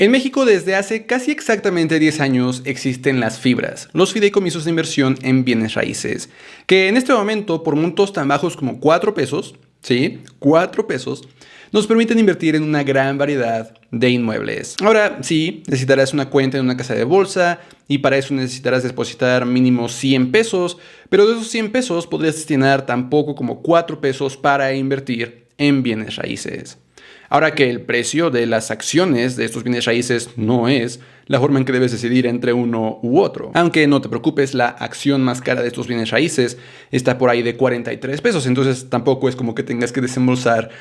En México desde hace casi exactamente 10 años existen las fibras, los fideicomisos de inversión en bienes raíces, que en este momento por montos tan bajos como 4 pesos, ¿sí? 4 pesos, nos permiten invertir en una gran variedad de inmuebles. Ahora sí, necesitarás una cuenta en una casa de bolsa y para eso necesitarás depositar mínimo 100 pesos, pero de esos 100 pesos podrías destinar tan poco como 4 pesos para invertir en bienes raíces. Ahora que el precio de las acciones de estos bienes raíces no es la forma en que debes decidir entre uno u otro. Aunque no te preocupes, la acción más cara de estos bienes raíces está por ahí de 43 pesos, entonces tampoco es como que tengas que desembolsar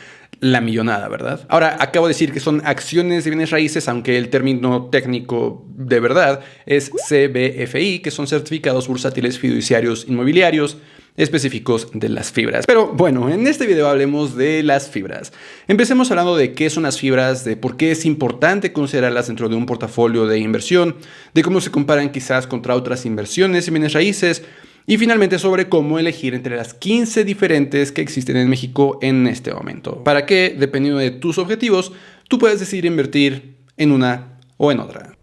la millonada, ¿verdad? Ahora, acabo de decir que son acciones de bienes raíces, aunque el término técnico de verdad es CBFI, que son certificados bursátiles fiduciarios inmobiliarios específicos de las fibras. Pero bueno, en este video hablemos de las fibras. Empecemos hablando de qué son las fibras, de por qué es importante considerarlas dentro de un portafolio de inversión, de cómo se comparan quizás contra otras inversiones en bienes raíces y finalmente sobre cómo elegir entre las 15 diferentes que existen en México en este momento, para que, dependiendo de tus objetivos, tú puedas decidir invertir en una o en otra.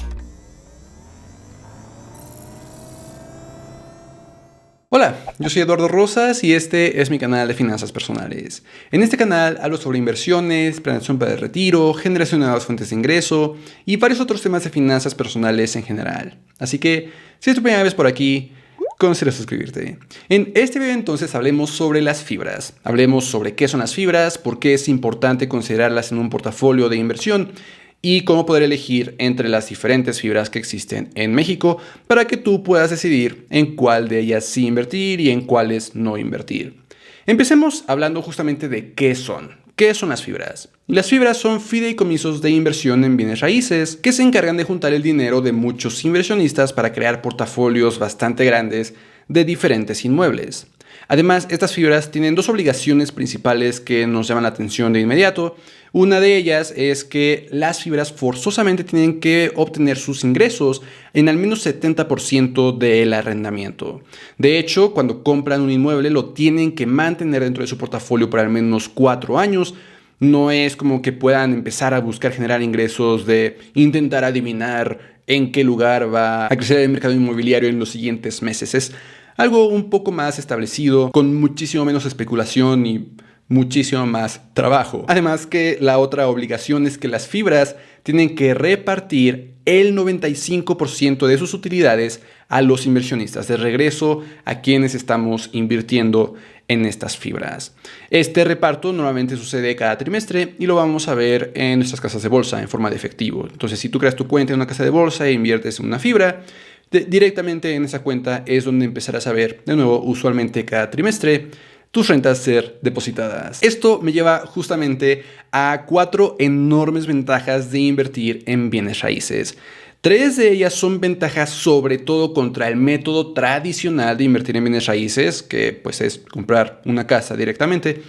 Hola, yo soy Eduardo Rosas y este es mi canal de finanzas personales. En este canal hablo sobre inversiones, planeación para el retiro, generación de nuevas fuentes de ingreso y varios otros temas de finanzas personales en general. Así que, si es tu primera vez por aquí, considera suscribirte. En este video entonces hablemos sobre las fibras. Hablemos sobre qué son las fibras, por qué es importante considerarlas en un portafolio de inversión y cómo poder elegir entre las diferentes fibras que existen en México para que tú puedas decidir en cuál de ellas sí invertir y en cuáles no invertir. Empecemos hablando justamente de qué son. ¿Qué son las fibras? Las fibras son fideicomisos de inversión en bienes raíces que se encargan de juntar el dinero de muchos inversionistas para crear portafolios bastante grandes de diferentes inmuebles. Además, estas fibras tienen dos obligaciones principales que nos llaman la atención de inmediato. Una de ellas es que las fibras forzosamente tienen que obtener sus ingresos en al menos 70% del arrendamiento. De hecho, cuando compran un inmueble lo tienen que mantener dentro de su portafolio por al menos 4 años. No es como que puedan empezar a buscar generar ingresos de intentar adivinar en qué lugar va a crecer el mercado inmobiliario en los siguientes meses. Es algo un poco más establecido, con muchísimo menos especulación y muchísimo más trabajo. Además que la otra obligación es que las fibras tienen que repartir el 95% de sus utilidades a los inversionistas, de regreso a quienes estamos invirtiendo en estas fibras. Este reparto normalmente sucede cada trimestre y lo vamos a ver en nuestras casas de bolsa en forma de efectivo. Entonces, si tú creas tu cuenta en una casa de bolsa e inviertes en una fibra, directamente en esa cuenta es donde empezarás a ver, de nuevo, usualmente cada trimestre, tus rentas ser depositadas. Esto me lleva justamente a 4 enormes ventajas de invertir en bienes raíces. 3 de ellas son ventajas sobre todo contra el método tradicional de invertir en bienes raíces, que pues es comprar una casa directamente.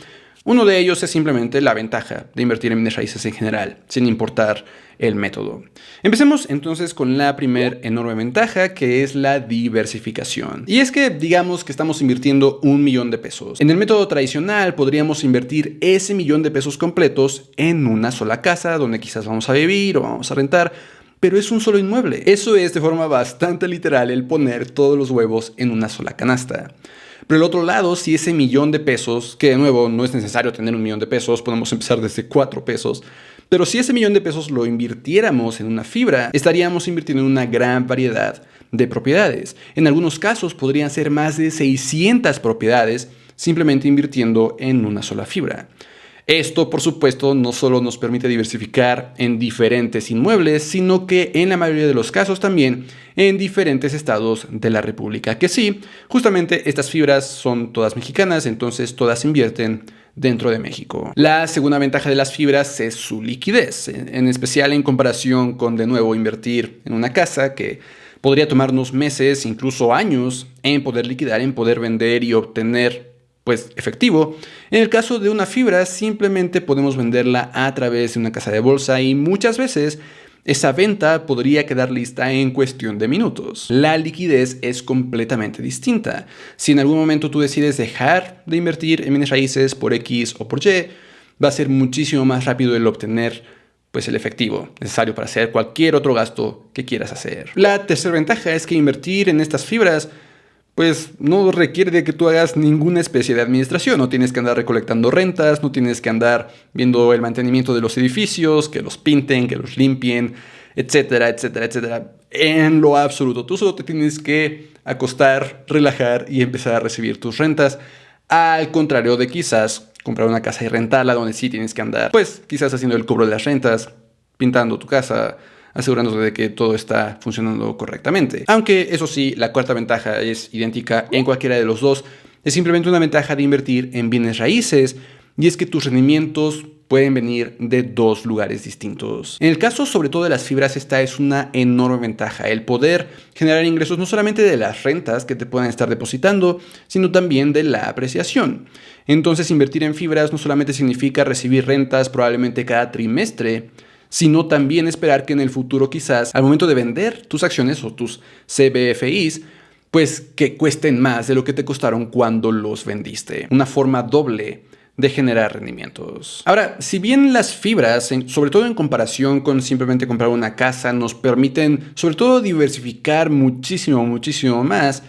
Uno de ellos es simplemente la ventaja de invertir en bienes raíces en general, sin importar el método. Empecemos entonces con la primer enorme ventaja, que es la diversificación. Y es que digamos que estamos invirtiendo 1 millón de pesos. En el método tradicional podríamos invertir ese millón de pesos completos en una sola casa, donde quizás vamos a vivir o vamos a rentar, pero es un solo inmueble. Eso es de forma bastante literal el poner todos los huevos en una sola canasta. Pero el otro lado, si ese millón de pesos, que de nuevo no es necesario tener 1 millón de pesos, podemos empezar desde 4 pesos, pero si ese millón de pesos lo invirtiéramos en una fibra, estaríamos invirtiendo en una gran variedad de propiedades. En algunos casos podrían ser más de 600 propiedades simplemente invirtiendo en una sola fibra. Esto, por supuesto, no solo nos permite diversificar en diferentes inmuebles, sino que en la mayoría de los casos también en diferentes estados de la República. Que sí, justamente estas fibras son todas mexicanas, entonces todas invierten dentro de México. La segunda ventaja de las fibras es su liquidez, en especial en comparación con, de nuevo, invertir en una casa que podría tomarnos meses, incluso años, en poder liquidar, en poder vender y obtener efectivo. En el caso de una fibra, simplemente podemos venderla a través de una casa de bolsa y muchas veces esa venta podría quedar lista en cuestión de minutos. La liquidez es completamente distinta. Si en algún momento tú decides dejar de invertir en bienes raíces por X o por Y, va a ser muchísimo más rápido el obtener pues el efectivo necesario para hacer cualquier otro gasto que quieras hacer. La tercera ventaja es que invertir en estas fibras pues no requiere de que tú hagas ninguna especie de administración. No tienes que andar recolectando rentas, no tienes que andar viendo el mantenimiento de los edificios, que los pinten, que los limpien, etcétera, etcétera, etcétera. En lo absoluto, tú solo te tienes que acostar, relajar y empezar a recibir tus rentas. Al contrario de quizás comprar una casa y rentarla, donde sí tienes que andar, pues quizás haciendo el cobro de las rentas, pintando tu casa, asegurándote de que todo está funcionando correctamente. Aunque eso sí, la cuarta ventaja es idéntica en cualquiera de los dos. Es simplemente una ventaja de invertir en bienes raíces, y es que tus rendimientos pueden venir de dos lugares distintos. En el caso sobre todo de las fibras, esta es una enorme ventaja, el poder generar ingresos no solamente de las rentas que te puedan estar depositando, sino también de la apreciación. Entonces, invertir en fibras no solamente significa recibir rentas probablemente cada trimestre, sino también esperar que en el futuro quizás al momento de vender tus acciones o tus CBFIs, pues que cuesten más de lo que te costaron cuando los vendiste. Una forma doble de generar rendimientos. Ahora, si bien las fibras, sobre todo en comparación con simplemente comprar una casa, nos permiten sobre todo diversificar muchísimo más,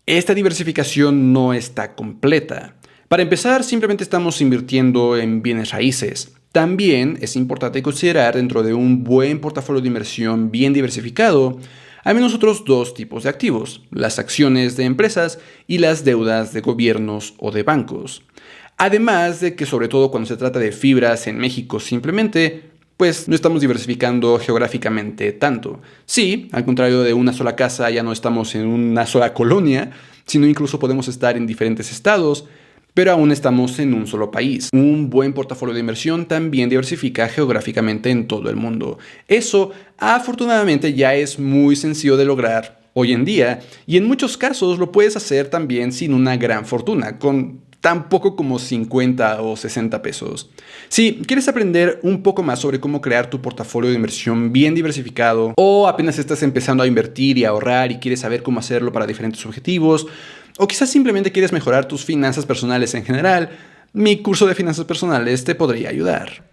esta diversificación no está completa. Para empezar, simplemente estamos invirtiendo en bienes raíces. También es importante considerar dentro de un buen portafolio de inversión bien diversificado al menos otros dos tipos de activos, las acciones de empresas y las deudas de gobiernos o de bancos. Además de que sobre todo cuando se trata de fibras en México simplemente, pues no estamos diversificando geográficamente tanto. Sí, al contrario de una sola casa ya no estamos en una sola colonia, sino incluso podemos estar en diferentes estados, pero aún estamos en un solo país. Un buen portafolio de inversión también diversifica geográficamente en todo el mundo. Eso, afortunadamente, ya es muy sencillo de lograr hoy en día, y en muchos casos lo puedes hacer también sin una gran fortuna, con tan poco como 50 o 60 pesos. Si quieres aprender un poco más sobre cómo crear tu portafolio de inversión bien diversificado, o apenas estás empezando a invertir y a ahorrar y quieres saber cómo hacerlo para diferentes objetivos, o quizás simplemente quieres mejorar tus finanzas personales en general, mi curso de finanzas personales te podría ayudar.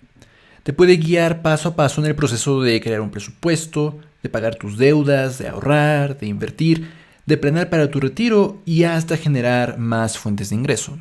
Te puede guiar paso a paso en el proceso de crear un presupuesto, de pagar tus deudas, de ahorrar, de invertir, de planear para tu retiro y hasta generar más fuentes de ingreso.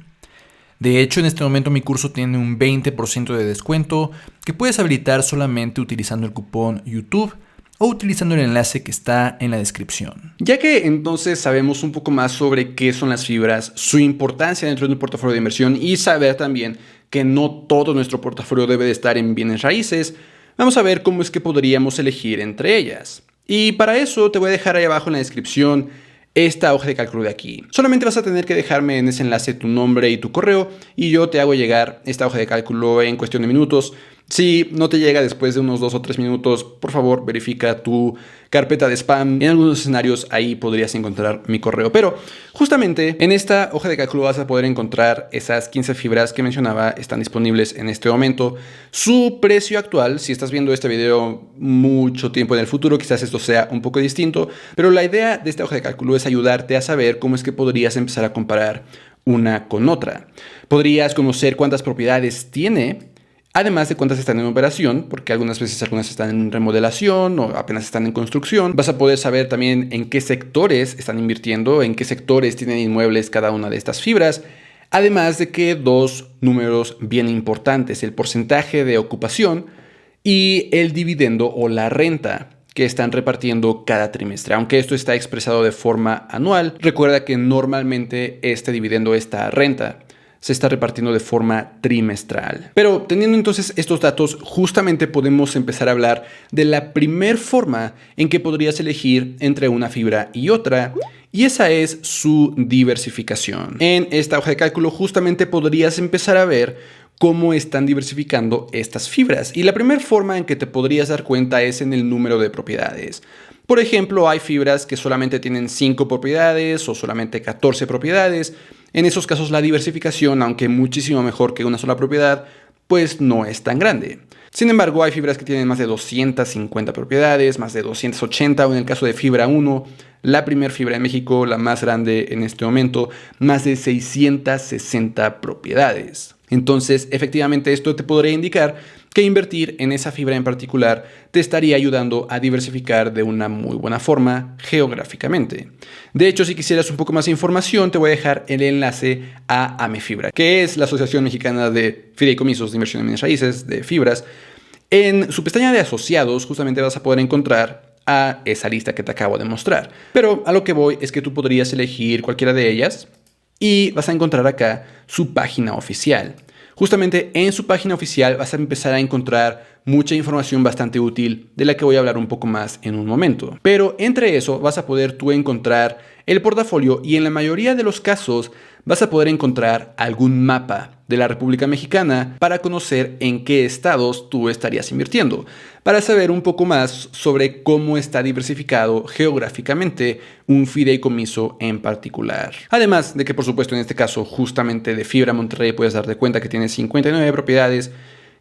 De hecho, en este momento mi curso tiene un 20% de descuento que puedes habilitar solamente utilizando el cupón YouTube o utilizando el enlace que está en la descripción. Ya que entonces sabemos un poco más sobre qué son las fibras, su importancia dentro de un portafolio de inversión y saber también que no todo nuestro portafolio debe de estar en bienes raíces, vamos a ver cómo es que podríamos elegir entre ellas. Y para eso te voy a dejar ahí abajo en la descripción esta hoja de cálculo de aquí. Solamente vas a tener que dejarme en ese enlace tu nombre y tu correo y yo te hago llegar esta hoja de cálculo en cuestión de minutos. Si no te llega después de unos 2 o 3 minutos, por favor verifica tu carpeta de spam. En algunos escenarios ahí podrías encontrar mi correo. Pero justamente en esta hoja de cálculo vas a poder encontrar esas 15 fibras que mencionaba, están disponibles en este momento. Su precio actual, si estás viendo este video mucho tiempo en el futuro, quizás esto sea un poco distinto, pero la idea de esta hoja de cálculo es ayudarte a saber cómo es que podrías empezar a comparar una con otra. Podrías conocer cuántas propiedades tiene, además de cuántas están en operación, porque algunas veces algunas están en remodelación o apenas están en construcción. Vas a poder saber también en qué sectores están invirtiendo, en qué sectores tienen inmuebles cada una de estas fibras. Además de que dos números bien importantes, el porcentaje de ocupación y el dividendo o la renta que están repartiendo cada trimestre. Aunque esto está expresado de forma anual, recuerda que normalmente este dividendo, esta renta, se está repartiendo de forma trimestral. Pero teniendo entonces estos datos, justamente podemos empezar a hablar de la primer forma en que podrías elegir entre una fibra y otra, y esa es su diversificación. En esta hoja de cálculo justamente podrías empezar a ver cómo están diversificando estas fibras. Y la primera forma en que te podrías dar cuenta es en el número de propiedades. Por ejemplo, hay fibras que solamente tienen 5 propiedades o solamente 14 propiedades. En esos casos la diversificación, aunque muchísimo mejor que una sola propiedad, pues no es tan grande. Sin embargo, hay fibras que tienen más de 250 propiedades, más de 280, o en el caso de Fibra 1, la primera fibra en México, la más grande en este momento, más de 660 propiedades. Entonces, efectivamente, esto te podría indicar que invertir en esa fibra en particular te estaría ayudando a diversificar de una muy buena forma geográficamente. De hecho, si quisieras un poco más de información, te voy a dejar el enlace a AMEFibra, que es la Asociación Mexicana de Fideicomisos de Inversión en Bienes Raíces, de Fibras. En su pestaña de asociados, justamente vas a poder encontrar a esa lista que te acabo de mostrar. Pero a lo que voy es que tú podrías elegir cualquiera de ellas y vas a encontrar acá su página oficial. Justamente en su página oficial vas a empezar a encontrar mucha información bastante útil de la que voy a hablar un poco más en un momento. Pero entre eso vas a poder tú encontrar el portafolio y en la mayoría de los casos vas a poder encontrar algún mapa de la República Mexicana para conocer en qué estados tú estarías invirtiendo, para saber un poco más sobre cómo está diversificado geográficamente un fideicomiso en particular. Además de que, por supuesto, en este caso, justamente de Fibra Monterrey, puedes darte cuenta que tiene 59 propiedades,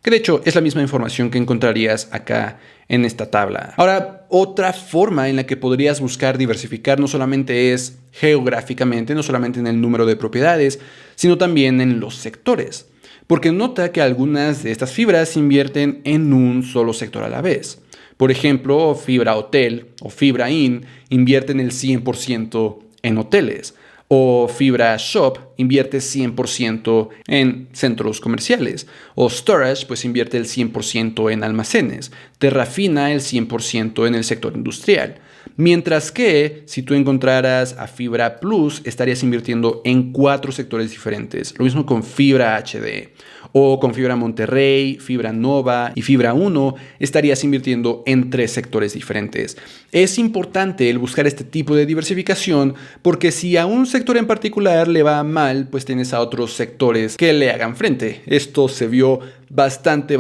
que de hecho es la misma información que encontrarías acá en esta tabla. Ahora, otra forma en la que podrías buscar diversificar no solamente es geográficamente, no solamente en el número de propiedades, sino también en los sectores. Porque nota que algunas de estas fibras invierten en un solo sector a la vez. Por ejemplo, Fibra Hotel o Fibra Inn invierten el 100% en hoteles. O Fibra Shop invierte 100% en centros comerciales. O Storage pues invierte el 100% en almacenes. Terrafina el 100% en el sector industrial. Mientras que si tú encontraras a Fibra Plus estarías invirtiendo en 4 sectores diferentes. Lo mismo con Fibra HD. O con Fibra Monterrey, Fibra Nova y Fibra 1 estarías invirtiendo en 3 sectores diferentes. Es importante el buscar este tipo de diversificación porque si a un sector en particular le va mal, pues tienes a otros sectores que le hagan frente. Esto se vio bastante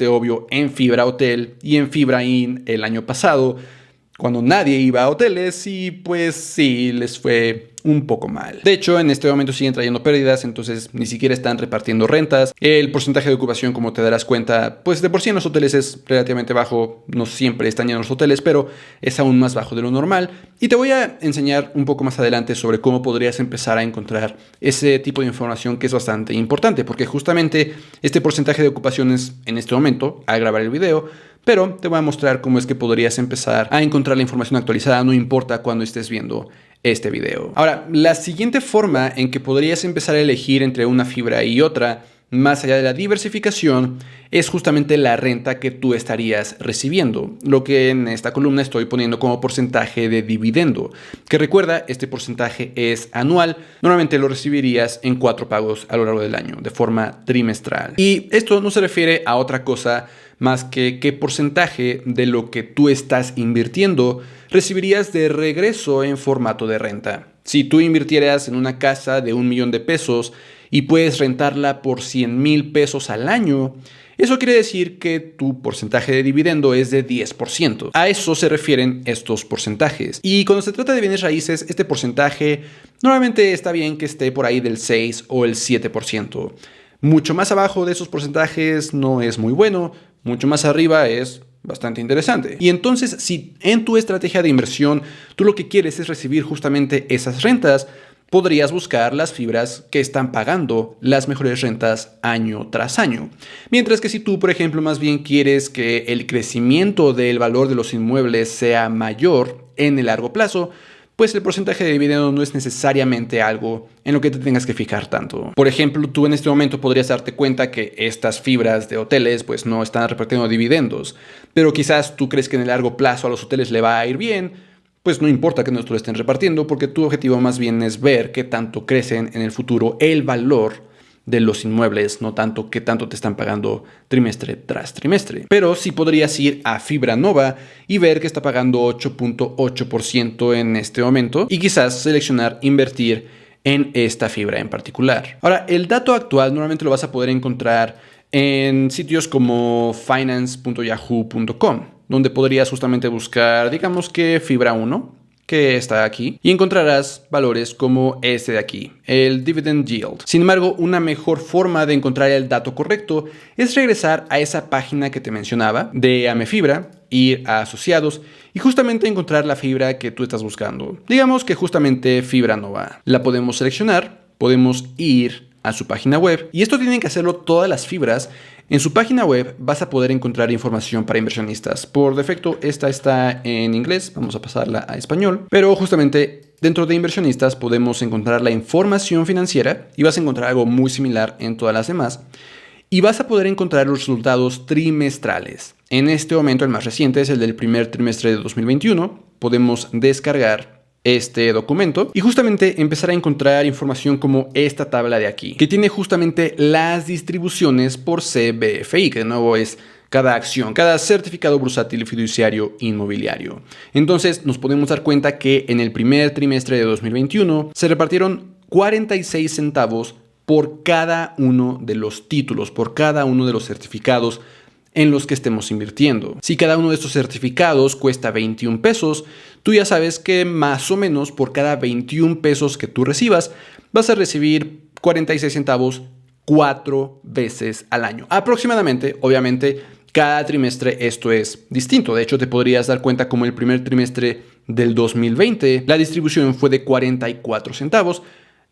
obvio en Fibra Hotel y en Fibra Inn el año pasado, cuando nadie iba a hoteles y pues sí, les fue un poco mal. De hecho, en este momento siguen trayendo pérdidas, entonces ni siquiera están repartiendo rentas. El porcentaje de ocupación, como te darás cuenta, pues de por sí en los hoteles es relativamente bajo. No siempre están llenos los hoteles, pero es aún más bajo de lo normal. Y te voy a enseñar un poco más adelante sobre cómo podrías empezar a encontrar ese tipo de información que es bastante importante, porque justamente este porcentaje de ocupaciones en este momento, al grabar el video, pero te voy a mostrar cómo es que podrías empezar a encontrar la información actualizada, no importa cuando estés viendo este video. Ahora, la siguiente forma en que podrías empezar a elegir entre una fibra y otra, más allá de la diversificación, es justamente la renta que tú estarías recibiendo, lo que en esta columna estoy poniendo como porcentaje de dividendo, que recuerda, este porcentaje es anual, normalmente lo recibirías en 4 pagos a lo largo del año, de forma trimestral. Y esto no se refiere a otra cosa más que qué porcentaje de lo que tú estás invirtiendo recibirías de regreso en formato de renta. Si tú invirtieras en una casa de $1,000,000 y puedes rentarla por 100,000 pesos al año, eso quiere decir que tu porcentaje de dividendo es de 10%. A eso se refieren estos porcentajes. Y cuando se trata de bienes raíces, este porcentaje normalmente está bien que esté por ahí del 6 o el 7%. Mucho más abajo de esos porcentajes no es muy bueno, mucho más arriba es bastante interesante. Y entonces, si en tu estrategia de inversión tú lo que quieres es recibir justamente esas rentas, podrías buscar las fibras que están pagando las mejores rentas año tras año. Mientras que si tú, por ejemplo, más bien quieres que el crecimiento del valor de los inmuebles sea mayor en el largo plazo, pues el porcentaje de dividendo no es necesariamente algo en lo que te tengas que fijar tanto. Por ejemplo, tú en este momento podrías darte cuenta que estas fibras de hoteles pues no están repartiendo dividendos, pero quizás tú crees que en el largo plazo a los hoteles le va a ir bien, pues no importa que no te lo estén repartiendo porque tu objetivo más bien es ver qué tanto crecen en el futuro el valor de los inmuebles, no tanto qué tanto te están pagando trimestre tras trimestre. Pero sí podrías ir a Fibra Nova y ver que está pagando 8.8% en este momento y quizás seleccionar invertir en esta fibra en particular. Ahora, el dato actual normalmente lo vas a poder encontrar en sitios como finance.yahoo.com, donde podrías justamente buscar, digamos que Fibra 1, que está aquí, y encontrarás valores como este de aquí, el Dividend Yield. Sin embargo, una mejor forma de encontrar el dato correcto es regresar a esa página que te mencionaba de AMEFibra, ir a asociados y justamente encontrar la fibra que tú estás buscando. Digamos que justamente Fibra Nova. La podemos seleccionar, podemos ir a su página web, y esto tienen que hacerlo todas las fibras. En su página web vas a poder encontrar información para inversionistas. Por defecto esta está en inglés, vamos a pasarla a español, pero justamente dentro de inversionistas podemos encontrar la información financiera y vas a encontrar algo muy similar en todas las demás. Y vas a poder encontrar los resultados trimestrales. En este momento el más reciente es el del primer trimestre de 2021. Podemos descargar este documento y justamente empezar a encontrar información como esta tabla de aquí, que tiene justamente las distribuciones por CBFI, que de nuevo es cada acción, cada certificado bursátil fiduciario inmobiliario. Entonces nos podemos dar cuenta que en el primer trimestre de 2021 se repartieron 46 centavos por cada uno de los títulos, por cada uno de los certificados en los que estemos invirtiendo. Si cada uno de estos certificados cuesta 21 pesos, tú ya sabes que más o menos por cada 21 pesos que tú recibas, vas a recibir 46 centavos 4 veces al año. Aproximadamente, obviamente, cada trimestre esto es distinto. De hecho, te podrías dar cuenta como el primer trimestre del 2020, la distribución fue de 44 centavos,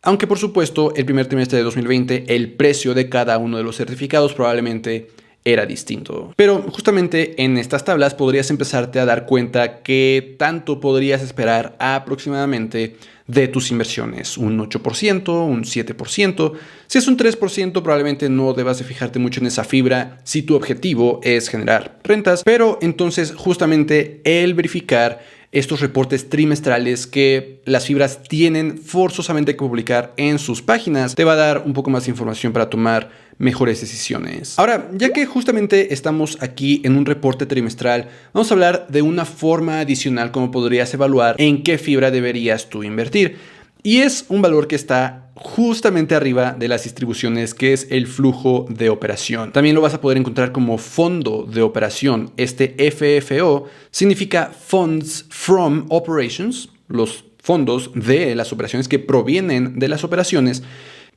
aunque por supuesto el primer trimestre de 2020 el precio de cada uno de los certificados probablemente era distinto. Pero justamente en estas tablas podrías empezarte a dar cuenta que tanto podrías esperar aproximadamente de tus inversiones. Un 8%, un 7%. Si es un 3%, probablemente no debas de fijarte mucho en esa fibra si tu objetivo es generar rentas. Pero entonces justamente el verificar estos reportes trimestrales que las fibras tienen forzosamente que publicar en sus páginas te va a dar un poco más de información para tomar mejores decisiones. Ahora, ya que justamente estamos aquí en un reporte trimestral, vamos a hablar de una forma adicional como podrías evaluar en qué fibra deberías tú invertir. Y es un valor que está justamente arriba de las distribuciones, que es el flujo de operación. También lo vas a poder encontrar como fondo de operación. Este FFO significa Funds from Operations, los fondos de las operaciones que provienen de las operaciones,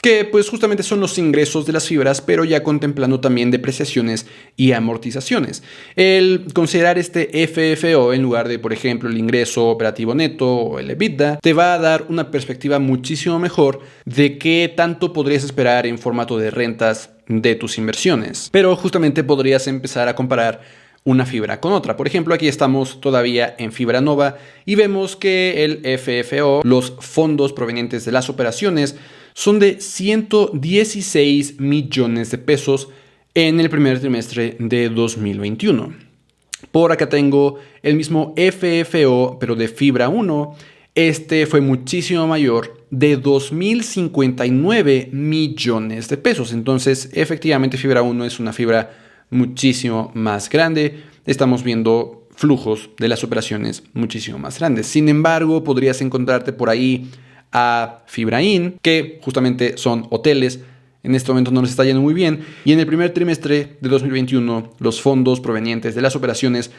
que pues justamente son los ingresos de las fibras, pero ya contemplando también depreciaciones y amortizaciones. El considerar este FFO en lugar de, por ejemplo, el ingreso operativo neto o el EBITDA, te va a dar una perspectiva muchísimo mejor de qué tanto podrías esperar en formato de rentas de tus inversiones. Pero justamente podrías empezar a comparar una fibra con otra. Por ejemplo, aquí estamos todavía en Fibra Nova y vemos que el FFO, los fondos provenientes de las operaciones, son de 116 millones de pesos en el primer trimestre de 2021. Por acá tengo el mismo FFO, pero de Fibra 1. Este fue muchísimo mayor, de 2.059 millones de pesos. Entonces, efectivamente, Fibra 1 es una fibra muchísimo más grande. Estamos viendo flujos de las operaciones muchísimo más grandes. Sin embargo, podrías encontrarte por ahí a Fibra Inn, que justamente son hoteles. En este momento no les está yendo muy bien. Y en el primer trimestre de 2021, los fondos provenientes de las operaciones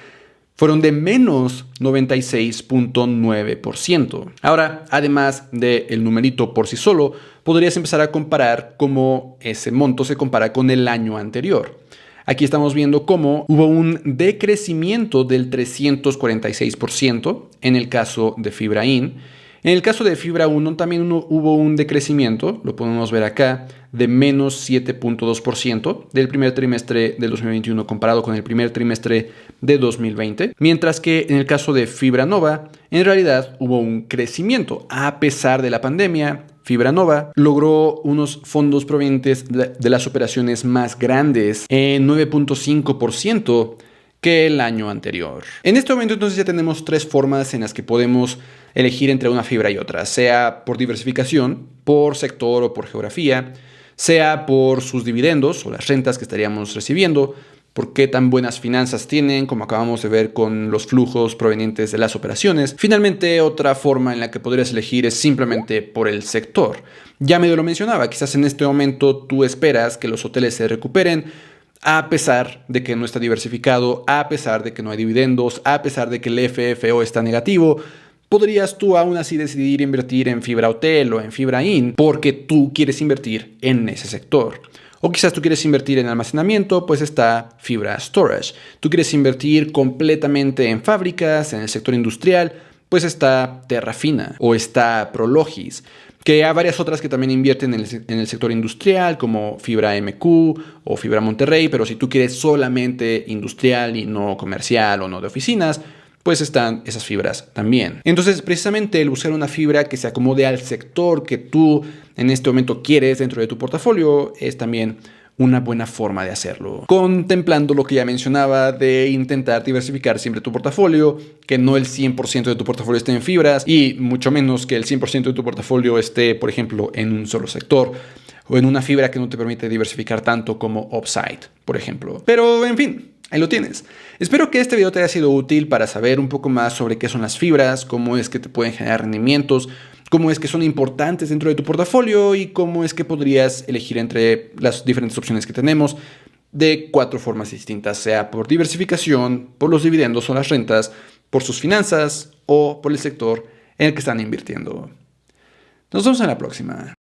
fueron de menos 96.9%. Ahora, además del numerito por sí solo, podrías empezar a comparar cómo ese monto se compara con el año anterior. Aquí estamos viendo cómo hubo un decrecimiento del 346% en el caso de Fibra Inn. En el caso de Fibra 1 también hubo un decrecimiento, lo podemos ver acá, de menos 7.2% del primer trimestre del 2021 comparado con el primer trimestre de 2020. Mientras que en el caso de Fibra Nova, en realidad hubo un crecimiento. A pesar de la pandemia, Fibra Nova logró unos fondos provenientes de las operaciones más grandes en 9.5% que el año anterior. En este momento entonces ya tenemos tres formas en las que podemos elegir entre una fibra y otra, sea por diversificación, por sector o por geografía, sea por sus dividendos o las rentas que estaríamos recibiendo, por qué tan buenas finanzas tienen, como acabamos de ver con los flujos provenientes de las operaciones. Finalmente, otra forma en la que podrías elegir es simplemente por el sector. Ya medio lo mencionaba, quizás en este momento tú esperas que los hoteles se recuperen, a pesar de que no está diversificado, a pesar de que no hay dividendos, a pesar de que el FFO está negativo. Podrías tú aún así decidir invertir en Fibra Hotel o en Fibra Inn porque tú quieres invertir en ese sector. O quizás tú quieres invertir en almacenamiento, pues está Fibra Storage. Tú quieres invertir completamente en fábricas, en el sector industrial, pues está Terrafina o está Prologis. Que hay varias otras que también invierten en el sector industrial, como Fibra MQ o Fibra Monterrey, pero si tú quieres solamente industrial y no comercial o no de oficinas, pues están esas fibras también. Entonces, precisamente el buscar una fibra que se acomode al sector que tú en este momento quieres dentro de tu portafolio es también una buena forma de hacerlo. Contemplando lo que ya mencionaba de intentar diversificar siempre tu portafolio, que no el 100% de tu portafolio esté en fibras y mucho menos que el 100% de tu portafolio esté, por ejemplo, en un solo sector o en una fibra que no te permite diversificar tanto como Upside, por ejemplo. Pero, en fin, ahí lo tienes. Espero que este video te haya sido útil para saber un poco más sobre qué son las fibras, cómo es que te pueden generar rendimientos, cómo es que son importantes dentro de tu portafolio y cómo es que podrías elegir entre las diferentes opciones que tenemos de 4 formas distintas, sea por diversificación, por los dividendos o las rentas, por sus finanzas o por el sector en el que están invirtiendo. Nos vemos en la próxima.